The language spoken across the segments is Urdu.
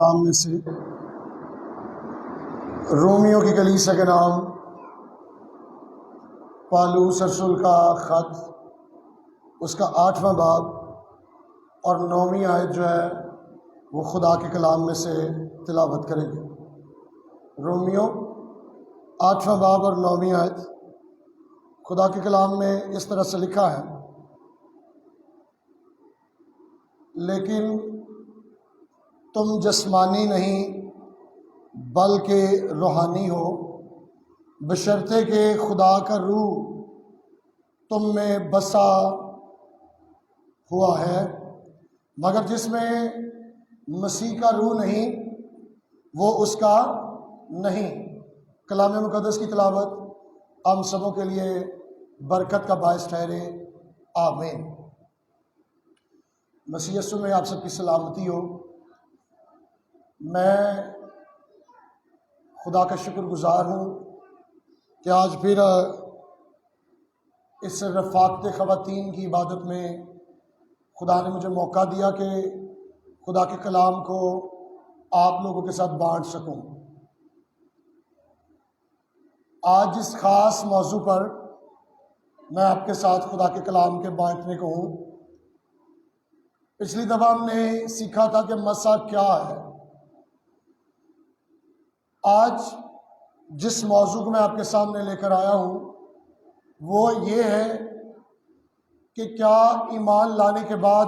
نام میں سے رومیو کی کلیسا کے نام پالوس رسول کا خط، اس کا 8واں باب اور 9ویں آیت جو ہے وہ خدا کے کلام میں سے تلاوت کریں گے۔ رومیو 8واں باب اور 9ویں آیت خدا کے کلام میں اس طرح سے لکھا ہے: لیکن تم جسمانی نہیں بلکہ روحانی ہو، بشرطے کہ خدا کا روح تم میں بسا ہوا ہے، مگر جس میں مسیح کا روح نہیں وہ اس کا نہیں۔ کلام مقدس کی تلاوت ہم سبوں کے لیے برکت کا باعث ٹھہرے، آمین۔ مسیح یسوع میں آپ سب کی سلامتی ہو۔ میں خدا کا شکر گزار ہوں کہ آج پھر اس رفاقت خواتین کی عبادت میں خدا نے مجھے موقع دیا کہ خدا کے کلام کو آپ لوگوں کے ساتھ بانٹ سکوں۔ آج اس خاص موضوع پر میں آپ کے ساتھ خدا کے کلام کے بانٹنے کو ہوں۔ پچھلی دفعہ ہم نے سیکھا تھا کہ مسا کیا ہے۔ آج جس موضوع کو میں آپ کے سامنے لے کر آیا ہوں وہ یہ ہے کہ کیا ایمان لانے کے بعد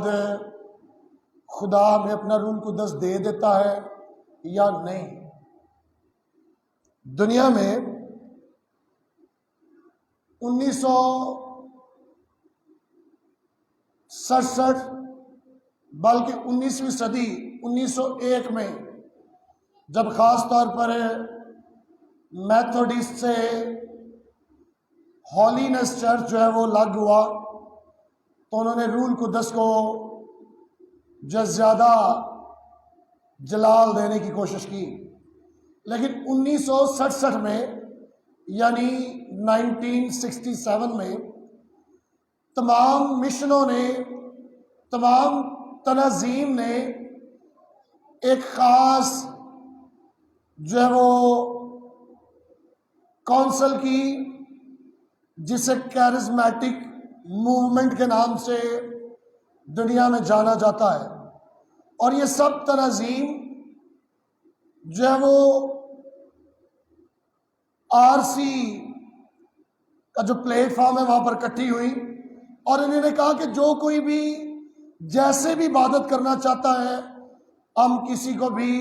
خدا ہمیں اپنا روح القدس دے دیتا ہے یا نہیں۔ دنیا میں 1967 بلکہ 19ویں صدی 1901 میں جب خاص طور پر میتھوڈسٹ سے ہولینس چرچ جو ہے وہ الگ ہوا تو انہوں نے روح القدس کو جو زیادہ جلال دینے کی کوشش کی، لیکن 1967 میں یعنی 1967 میں تمام مشنوں نے، تمام تناظیم نے ایک خاص جو ہے وہ کونسل کی، جسے کیرزمیٹک موومنٹ کے نام سے دنیا میں جانا جاتا ہے، اور یہ سب تناظیم جو ہے وہ RC کا جو پلیٹ فارم ہے وہاں پر اکٹھی ہوئی، اور انہوں نے کہا کہ جو کوئی بھی جیسے بھی عبادت کرنا چاہتا ہے ہم کسی کو بھی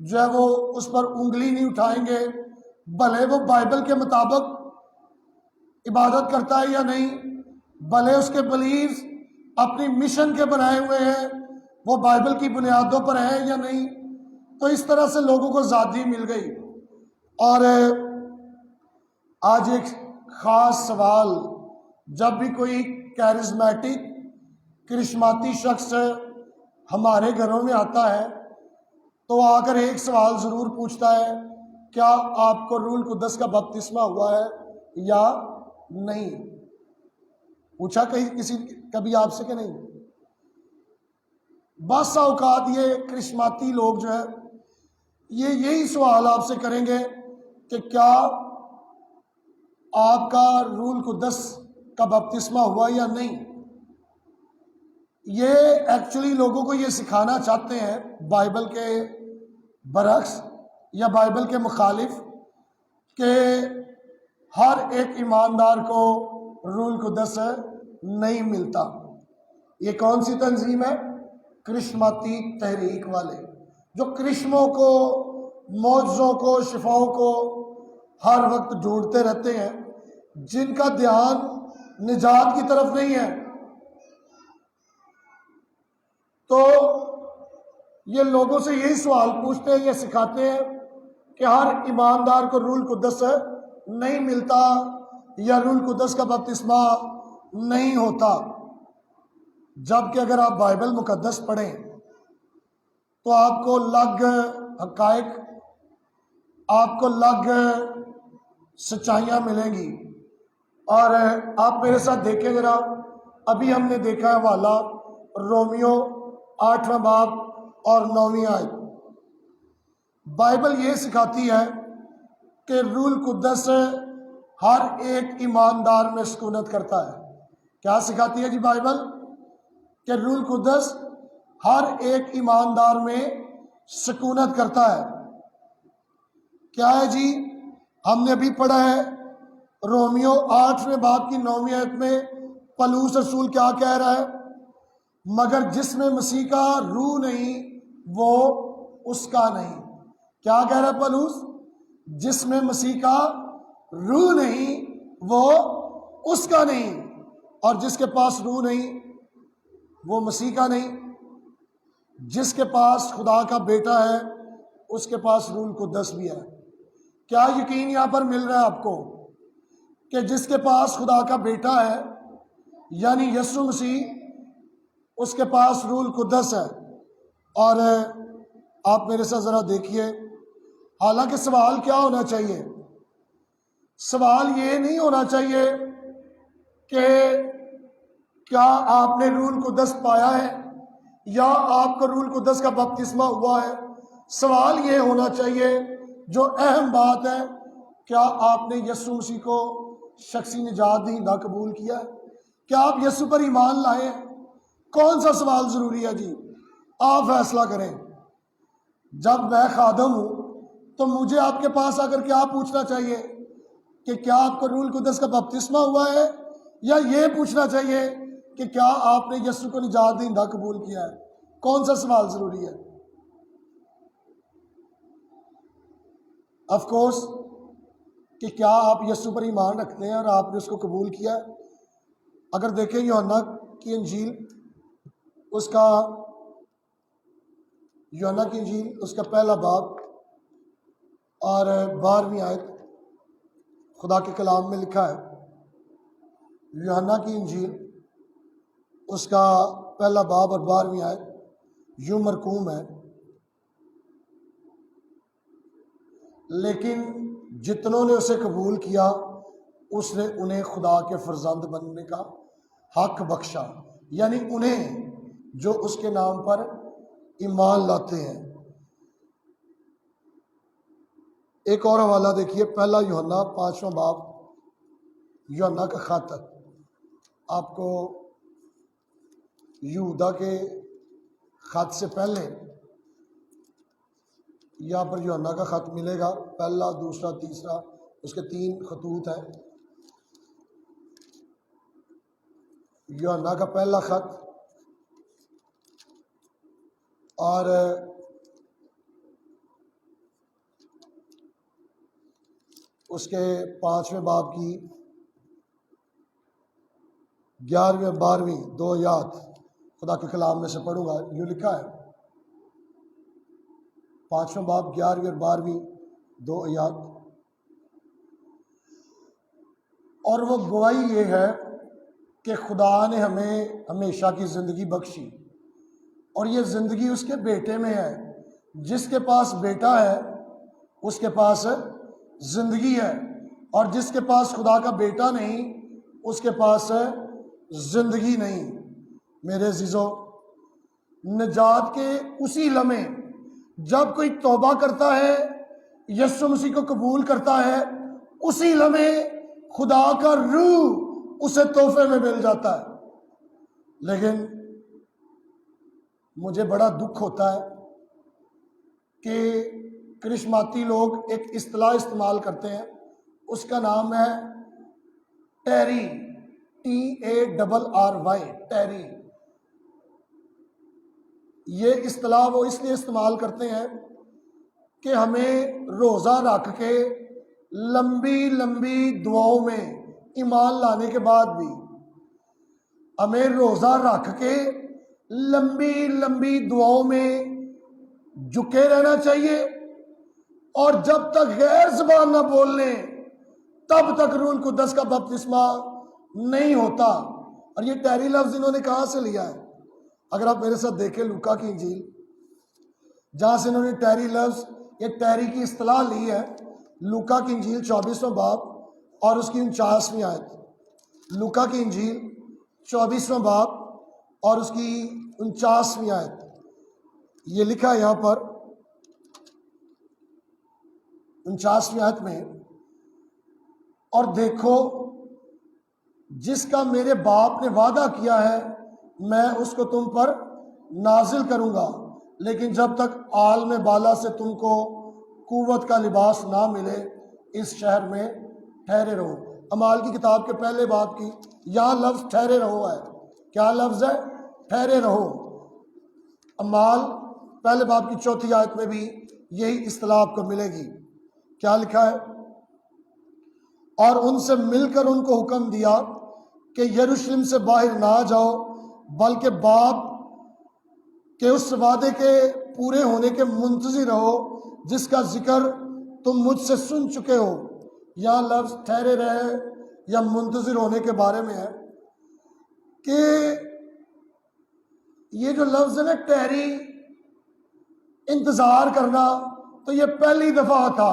جو ہے وہ اس پر انگلی نہیں اٹھائیں گے، بھلے وہ بائبل کے مطابق عبادت کرتا ہے یا نہیں، بھلے اس کے بلیفز اپنی مشن کے بنائے ہوئے ہیں وہ بائبل کی بنیادوں پر ہیں یا نہیں۔ تو اس طرح سے لوگوں کو آزادی مل گئی۔ اور آج ایک خاص سوال، جب بھی کوئی کیرزمیٹک کرشماتی شخص ہمارے گھروں میں آتا ہے تو آ کر ایک سوال ضرور پوچھتا ہے: کیا آپ کو روح القدس کا بپتسمہ ہوا ہے یا نہیں؟ پوچھا کبھی آپ سے کہ نہیں؟ بس اوقات یہ کرشماتی لوگ جو ہے یہی سوال آپ سے کریں گے کہ کیا آپ کا روح القدس کا بپتسمہ ہوا یا نہیں۔ یہ ایکچولی لوگوں کو یہ سکھانا چاہتے ہیں بائبل کے برعکس یا بائبل کے مخالف کہ ہر ایک ایماندار کو روح القدس نہیں ملتا۔ یہ کون سی تنظیم ہے؟ کرشماتی تحریک والے، جو کرشموں کو، معجزوں کو، شفاؤں کو ہر وقت ڈھونڈتے رہتے ہیں، جن کا دھیان نجات کی طرف نہیں ہے۔ تو یہ لوگوں سے یہی سوال پوچھتے ہیں، یہ سکھاتے ہیں کہ ہر ایماندار کو روح القدس نہیں ملتا یا روح القدس کا بپتسمہ نہیں ہوتا، جبکہ اگر آپ بائبل مقدس پڑھیں تو آپ کو الگ حقائق، آپ کو الگ سچائیاں ملیں گی۔ اور آپ میرے ساتھ دیکھیں ذرا، ابھی ہم نے دیکھا ہے حوالہ رومیو 8واں باب اور 9ویں آیت۔ بائبل یہ سکھاتی ہے کہ روح القدس ہر ایک ایماندار میں سکونت کرتا ہے۔ کیا سکھاتی ہے جی بائبل؟ کہ روح القدس ہر ایک ایماندار میں سکونت کرتا ہے۔ کیا ہے جی؟ ہم نے ابھی پڑھا ہے رومیو 8ویں باب کی 9ویں آیت میں پولس رسول کیا کہہ رہا ہے؟ مگر جس میں مسیح کا روح نہیں وہ اس کا نہیں۔ کیا کہہ رہا ہے پولس؟ جس میں مسیح کا روح نہیں وہ اس کا نہیں، اور جس کے پاس روح نہیں وہ مسیح کا نہیں۔ جس کے پاس خدا کا بیٹا ہے اس کے پاس روح القدس بھی ہے۔ کیا یقین یہاں پر مل رہا ہے آپ کو کہ جس کے پاس خدا کا بیٹا ہے یعنی یسوع مسیح، اس کے پاس روح القدس ہے؟ اور آپ میرے ساتھ ذرا دیکھیے، حالانکہ سوال کیا ہونا چاہیے؟ سوال یہ نہیں ہونا چاہیے کہ کیا آپ نے روح القدس پایا ہے یا آپ کو روح القدس کا بپتسمہ ہوا ہے۔ سوال یہ ہونا چاہیے جو اہم بات ہے، کیا آپ نے یسوع مسیح کو شخصی نجات دہندہ قبول کیا ہے؟ کیا آپ یسوع پر ایمان لائے ہیں؟ کون سا سوال ضروری ہے جی؟ آپ فیصلہ کریں۔ جب میں خادم ہوں تو مجھے آپ کے پاس آ کر کیا پوچھنا چاہیے کہ کیا آپ کو روح القدس کا بپتسمہ ہوا ہے، یا یہ پوچھنا چاہیے کہ کیا آپ نے یسوع کو نجات دہندہ قبول کیا ہے؟ کون سا سوال ضروری ہے؟ آف کورس کہ کیا آپ یسوع پر ایمان رکھتے ہیں اور آپ نے اس کو قبول کیا ہے۔ اگر دیکھیں یوحنا کی انجیل اس کا پہلا باب اور 12ویں آیت، خدا کے کلام میں لکھا ہے، یوحنا کی انجیل اس کا پہلا باب اور 12ویں آیت یوں مرقوم ہے، لیکن جتنوں نے اسے قبول کیا اس نے انہیں خدا کے فرزند بننے کا حق بخشا، یعنی انہیں جو اس کے نام پر ایمان لاتے ہیں۔ ایک اور حوالہ دیکھیے، پہلا یوحنا 5واں باب، یوحنا کا خط، آپ کو یہودا کے خط سے پہلے یہاں پر یوحنا کا خط ملے گا، پہلا، دوسرا، تیسرا، اس کے 3 خطوط ہیں۔ یوحنا کا پہلا خط اور اس کے 5ویں باب کی 11ویں اور 12ویں 2 آیات خدا کے کلام میں سے پڑھوں گا۔ یوں لکھا ہے، 5واں باب 11ویں اور 12ویں 2 آیات، اور وہ گواہی یہ ہے کہ خدا نے ہمیں ہمیشہ کی زندگی بخشی، اور یہ زندگی اس کے بیٹے میں ہے۔ جس کے پاس بیٹا ہے اس کے پاس زندگی ہے، اور جس کے پاس خدا کا بیٹا نہیں اس کے پاس زندگی نہیں۔ میرے عزیزو، نجات کے اسی لمحے جب کوئی توبہ کرتا ہے، یسوع مسیح کو قبول کرتا ہے، اسی لمحے خدا کا روح اسے تحفے میں مل جاتا ہے۔ لیکن مجھے بڑا دکھ ہوتا ہے کہ کرشماتی لوگ ایک اصطلاح استعمال کرتے ہیں، اس کا نام ہے ٹیری، TARRY، ٹیری۔ یہ اصطلاح وہ اس لیے استعمال کرتے ہیں کہ ہمیں روزہ رکھ کے لمبی لمبی دعاؤں میں ایمان لانے کے بعد بھی ہمیں روزہ رکھ کے لمبی لمبی دعاؤں میں جھکے رہنا چاہیے، اور جب تک غیر زبان نہ بول لیں تب تک روح القدس کا بپتسمہ نہیں ہوتا۔ اور یہ ٹیری لفظ انہوں نے کہاں سے لیا ہے؟ اگر آپ میرے ساتھ دیکھیں لوکا کی انجیل، جہاں سے انہوں نے ٹیری لفظ، یہ ٹیری کی اصطلاح لی ہے، لوکا کی انجیل 24واں باب اور اس کی 49ویں آیت۔ لوکا کی انجیل 24واں باب اور اس کی 49ویں آیت، یہ لکھا ہے یہاں پر 49ویں آیت میں، اور دیکھو جس کا میرے باپ نے وعدہ کیا ہے میں اس کو تم پر نازل کروں گا، لیکن جب تک عالم بالا سے تم کو قوت کا لباس نہ ملے اس شہر میں ٹھہرے رہو۔ اعمال کی کتاب کے پہلے باب کی یہاں لفظ ٹھہرے رہو ہے۔ کیا لفظ ہے؟ ٹھہرے رہو۔ اعمال پہلے باب کی 4 آیت میں بھی یہی اصطلاح آپ کو ملے گی۔ کیا لکھا ہے؟ اور ان سے مل کر ان کو حکم دیا کہ یروشلم سے باہر نہ جاؤ، بلکہ باپ کہ اس وعدے کے پورے ہونے کے منتظر رہو جس کا ذکر تم مجھ سے سن چکے ہو۔ یہاں لفظ ٹھہرے رہے یا منتظر ہونے کے بارے میں ہے کہ یہ جو لفظ ہے نا ٹہری، انتظار کرنا، تو یہ پہلی دفعہ تھا۔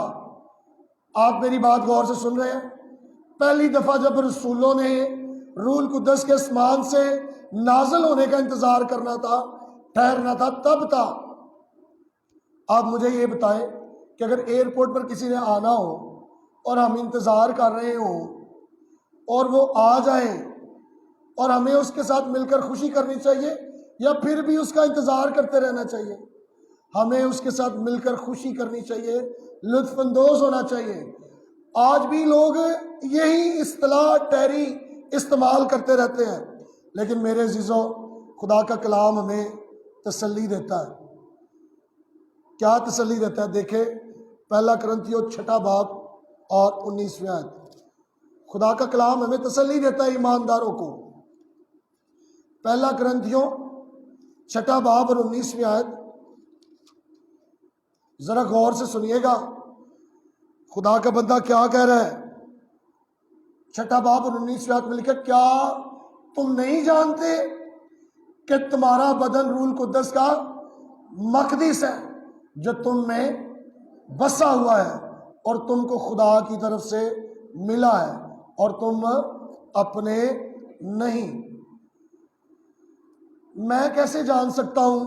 آپ میری بات غور سے سن رہے ہیں؟ پہلی دفعہ جب رسولوں نے روح القدس کے آسمان سے نازل ہونے کا انتظار کرنا تھا، ٹھہرنا تھا، تب تھا۔ آپ مجھے یہ بتائیں کہ اگر ایئرپورٹ پر کسی نے آنا ہو اور ہم انتظار کر رہے ہوں اور وہ آ جائیں، اور ہمیں اس کے ساتھ مل کر خوشی کرنی چاہیے یا پھر بھی اس کا انتظار کرتے رہنا چاہیے؟ ہمیں اس کے ساتھ مل کر خوشی کرنی چاہیے، لطف اندوز ہونا چاہیے۔ آج بھی لوگ یہی اصطلاح ٹہری استعمال کرتے رہتے ہیں، لیکن میرے عزیزو خدا کا کلام ہمیں تسلی دیتا ہے۔ کیا تسلی دیتا ہے؟ دیکھیں پہلا کرنتھیوں 6 باب اور 19ویں آیت۔ خدا کا کلام ہمیں تسلی دیتا ہے ایمانداروں کو۔ پہلا کرنتھیوں 6 باب اور 19ویں آیت، ذرا غور سے سنیے گا خدا کا بندہ کیا کہہ رہا ہے۔ 6 باب اور 19ویں آیت میں لکھا، کیا تم نہیں جانتے کہ تمہارا بدن روح القدس کا مقدس ہے جو تم میں بسا ہوا ہے اور تم کو خدا کی طرف سے ملا ہے اور تم اپنے نہیں؟ میں کیسے جان سکتا ہوں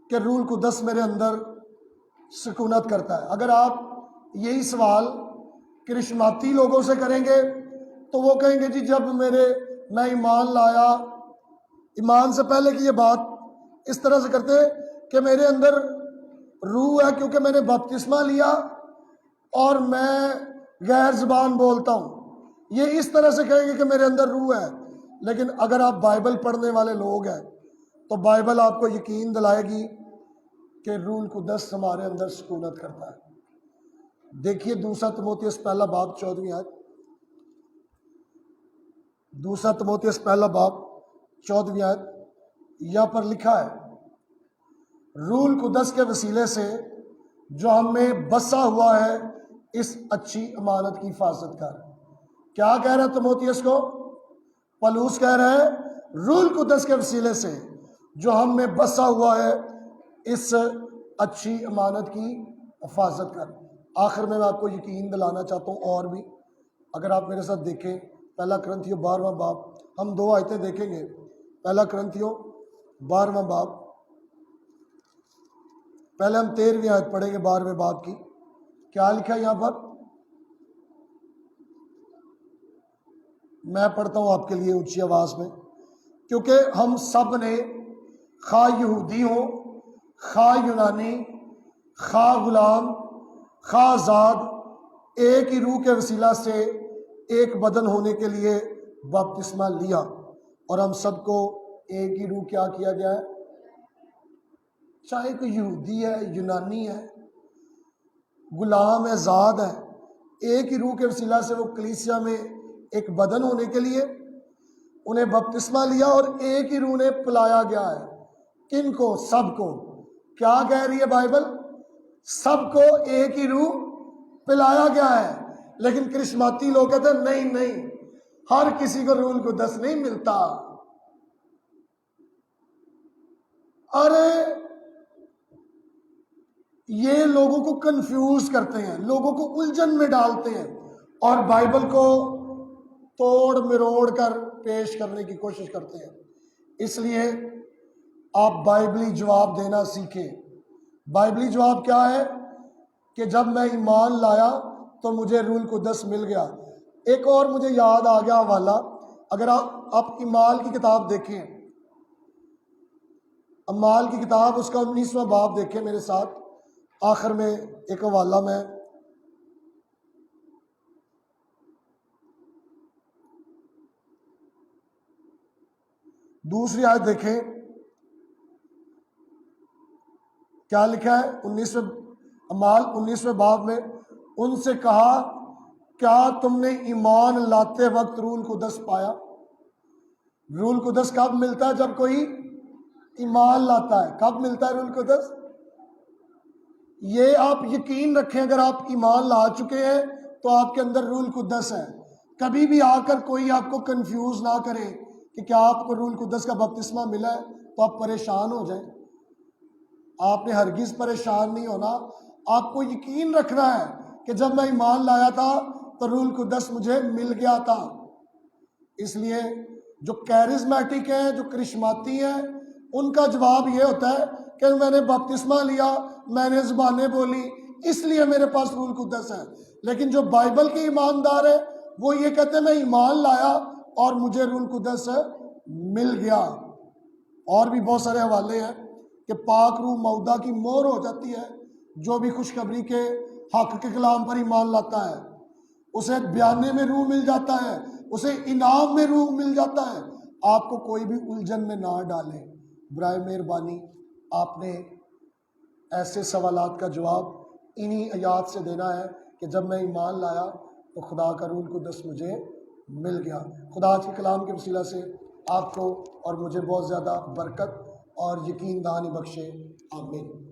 کہ روح القدس میرے اندر سکونت کرتا ہے؟ اگر آپ یہی سوال کرشماتی لوگوں سے کریں گے تو وہ کہیں گے جی جب میں ایمان لایا، ایمان سے پہلے کی یہ بات اس طرح سے کرتے کہ میرے اندر روح ہے کیونکہ میں نے بپتسمہ لیا اور میں غیر زبان بولتا ہوں، یہ اس طرح سے کہیں گے کہ میرے اندر روح ہے۔ لیکن اگر آپ بائبل پڑھنے والے لوگ ہیں تو بائبل آپ کو یقین دلائے گی کہ روح القدس ہمارے اندر سکونت کرتا ہے۔ دیکھیے 2 تموتھیوس 1 باب 14ویں آیت، 2 تموتھیوس 1 باب 14ویں آیت، یہاں پر لکھا ہے، روح القدس کے وسیلے سے جو ہم میں بسا ہوا ہے اس اچھی امانت کی حفاظت کر۔ کیا کہہ رہا ہے تموتھیوس کو؟ پولس کہہ رہا ہے روح القدس کے وسیلے سے جو ہم میں بسا ہوا ہے اس اچھی امانت کی حفاظت کر۔ آخر میں آپ کو یقین دلانا چاہتا ہوں، اور بھی اگر آپ میرے ساتھ دیکھیں پہلا کرنتھیوں 12واں باب، ہم 2 آیتیں دیکھیں گے۔ پہلا کرنتھیوں 12واں باب، پہلے ہم 13ویں آیت پڑھیں گے 12ویں باب کی۔ کیا لکھا ہے یہاں پر؟ میں پڑھتا ہوں آپ کے لیے اونچی آواز میں، کیونکہ ہم سب نے خواہ یہودی ہوں، خواہ یونانی، خواہ غلام، خواہ آزاد، ایک ہی روح کے وسیلہ سے ایک بدن ہونے کے لیے بپتسمہ لیا، اور ہم سب کو ایک ہی روح کیا کیا گیا ہے؟ چاہے کوئی یہودی ہے، یونانی ہے، غلام ہے، آزاد ہے، ایک ہی روح کے وسیلہ سے وہ کلیسیا میں ایک بدن ہونے کے لیے انہیں بپتسمہ لیا، اور ایک ہی روح نے پلایا گیا ہے۔ کن کو؟ سب کو۔ کیا کہہ رہی ہے بائبل؟ سب کو ایک ہی روح پلایا گیا ہے۔ لیکن کرشماتی لوگ کہتے ہیں نہیں نہیں، ہر کسی کو روح القدس نہیں ملتا۔ ارے یہ لوگوں کو کنفیوز کرتے ہیں، لوگوں کو الجھن میں ڈالتے ہیں، اور بائبل کو توڑ مروڑ کر پیش کرنے کی کوشش کرتے ہیں۔ اس لیے آپ بائبلی جواب دینا سیکھیں۔ بائبلی جواب کیا ہے کہ جب میں ایمان لایا تو مجھے روح القدس مل گیا۔ ایک اور مجھے یاد آ گیا حوالہ، اگر آپ اعمال کی کتاب دیکھیں، اعمال کی کتاب اس کا 19واں باب دیکھیں میرے ساتھ، آخر میں ایک حوالہ میں دوسری آیت دیکھیں کیا لکھا ہے 19ویں باب میں، ان سے کہا کیا تم نے ایمان لاتے وقت روح القدس پایا؟ روح القدس کب ملتا ہے؟ جب کوئی ایمان لاتا ہے۔ کب ملتا ہے روح القدس؟ یہ آپ یقین رکھیں، اگر آپ ایمان لا چکے ہیں تو آپ کے اندر روح القدس ہے۔ کبھی بھی آ کر کوئی آپ کو کنفیوز نہ کرے کہ کیا آپ کو روح القدس کا بپتسمہ ملا ہے تو آپ پریشان ہو جائیں۔ آپ نے ہرگز پریشان نہیں ہونا، آپ کو یقین رکھنا ہے کہ جب میں ایمان لایا تھا تو روح القدس مجھے مل گیا تھا۔ اس لیے جو کیرزمیٹک ہیں، جو کرشماتی ہیں، ان کا جواب یہ ہوتا ہے کہ میں نے بپتسمہ لیا، میں نے زبانیں بولی، اس لیے میرے پاس روح القدس ہے۔ لیکن جو بائبل کے ایماندار ہیں وہ یہ کہتے ہیں میں ایمان لایا اور مجھے روح القدس مل گیا۔ اور بھی بہت سارے حوالے ہیں کہ پاک روح مودع کی مہر ہو جاتی ہے، جو بھی خوشخبری کے حق کے کلام پر ایمان لاتا ہے اسے بیانے میں روح مل جاتا ہے، اسے انعام میں روح مل جاتا ہے۔ آپ کو کوئی بھی الجھن میں نہ ڈالیں، برائے مہربانی آپ نے ایسے سوالات کا جواب انہی آیات سے دینا ہے کہ جب میں ایمان لایا تو خدا کا روح القدس مجھے مل گیا۔ خدا کے کلام کے وسیلہ سے آپ کو اور مجھے بہت زیادہ برکت اور یقین دہانی بخشے، آمین۔